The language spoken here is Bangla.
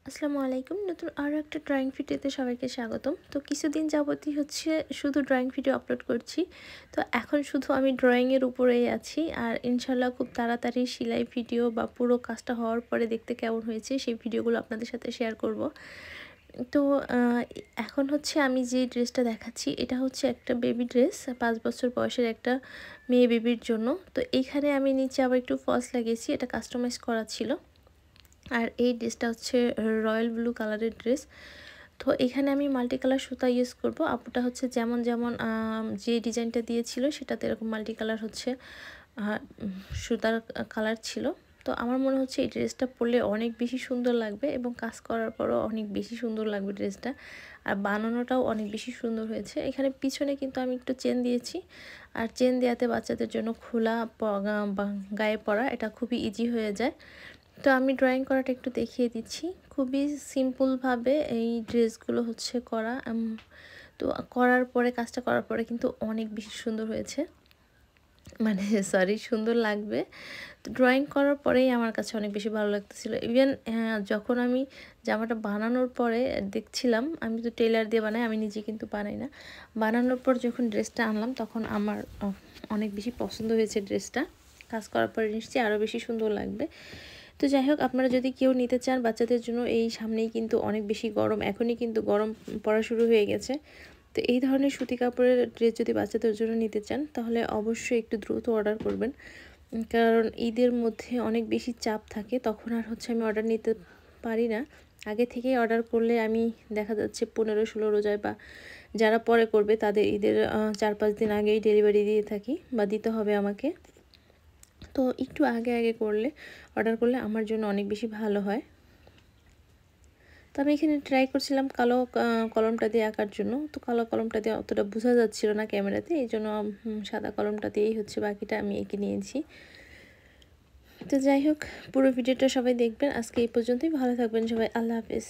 আসসালামু আলাইকুম। নতুন আরও একটা ড্রয়িং ভিডিওতে সবাইকে স্বাগতম। তো কিছুদিন যাবতই হচ্ছে শুধু ড্রয়িং ভিডিও আপলোড করছি। তো এখন শুধু আমি ড্রয়িংয়ের উপরেই আছি। আর ইনশাল্লাহ খুব তাড়াতাড়ি সেলাই ভিডিও বা পুরো কাজটা হওয়ার পরে দেখতে কেমন হয়েছে সেই ভিডিওগুলো আপনাদের সাথে শেয়ার করব। তো এখন হচ্ছে আমি যে ড্রেসটা দেখাচ্ছি এটা হচ্ছে একটা বেবি ড্রেস, 5 বছর বয়সের একটা মেয়ে বেবির জন্য। তো এইখানে আমি নিচে আবার একটু ফলস লাগিয়েছি, এটা কাস্টমাইজ করা ছিল। আর এই ড্রেসটা হচ্ছে রয়্যাল ব্লু কালারের ড্রেস। তো এখানে আমি মাল্টি কালার সুতা ইউজ করব। আপুটা হচ্ছে যেমন যেমন যে ডিজাইনটা দিয়েছিল সেটাতে এরকম মাল্টি কালার হচ্ছে সুতার কালার ছিল। তো আমার মনে হচ্ছে এই ড্রেসটা পরলে অনেক বেশি সুন্দর লাগবে এবং কাজ করার পরও অনেক বেশি সুন্দর লাগবে ড্রেসটা। আর বানানোটাও অনেক বেশি সুন্দর হয়েছে। এখানে পিছনে কিন্তু আমি একটু চেন দিয়েছি। আর চেন দেওয়াতে বাচ্চাদের জন্য খোলা গায়ে পরা এটা খুবই ইজি হয়ে যায়। তো আমি ড্রয়িং করাটা একটু দেখিয়ে দিচ্ছি। খুবই সিম্পলভাবে এই ড্রেসগুলো হচ্ছে করা। তো করার পরে কাজটা করার পরে কিন্তু অনেক বেশি সুন্দর হয়েছে, মানে সরি সুন্দর লাগবে। তো ড্রয়িং করার পরেই আমার কাছে অনেক বেশি ভালো লাগতেছিল। ইভেন যখন আমি জামাটা বানানোর পরে দেখছিলাম, আমি তো টেলার দিয়ে বানাই, আমি নিজে কিন্তু বানাই না। বানানোর পর যখন ড্রেসটা আনলাম তখন আমার অনেক বেশি পছন্দ হয়েছে ড্রেসটা। কাজ করার পরে নিশ্চয়ই আরও বেশি সুন্দর লাগবে। তো যাই হোক, আপনারা যদি কেউ নিতে চান বাচ্চাদের জন্য, এই সামনেই কিন্তু অনেক বেশি গরম, এখনই কিন্তু গরম পড়া শুরু হয়ে গেছে। তো এই ধরনের সুতি কাপড়ের ড্রেস যদি বাচ্চাদের জন্য নিতে চান তাহলে অবশ্যই একটু দ্রুত অর্ডার করবেন, কারণ ঈদের মধ্যে অনেক বেশি চাপ থাকে, তখন আর হচ্ছে আমি অর্ডার নিতে পারি না। আগে থেকেই অর্ডার করলে আমি দেখা যাচ্ছে 15-16 রোজায় বা যারা পরে করবে তাদের ঈদের 4-5 দিন আগেই ডেলিভারি দিয়ে থাকি বা দিতে হবে আমাকে। তো একটু আগে আগে অর্ডার করলে আমার জন্য অনেক বেশি ভালো হয়। তো আমি এখানে ট্রাই করছিলাম কালো কলমটা দিয়ে আঁকার জন্য। তো কালো কলমটা দিয়ে অতটা বোঝা যাচ্ছিল না ক্যামেরাতে, এই জন্য সাদা কলমটা দিয়েই হচ্ছে বাকিটা আমি এঁকে নিয়েছি। তো যাই হোক, পুরো ভিডিওটা সবাই দেখবেন। আজকে এই পর্যন্তই। ভালো থাকবেন সবাই। আল্লাহ হাফেজ।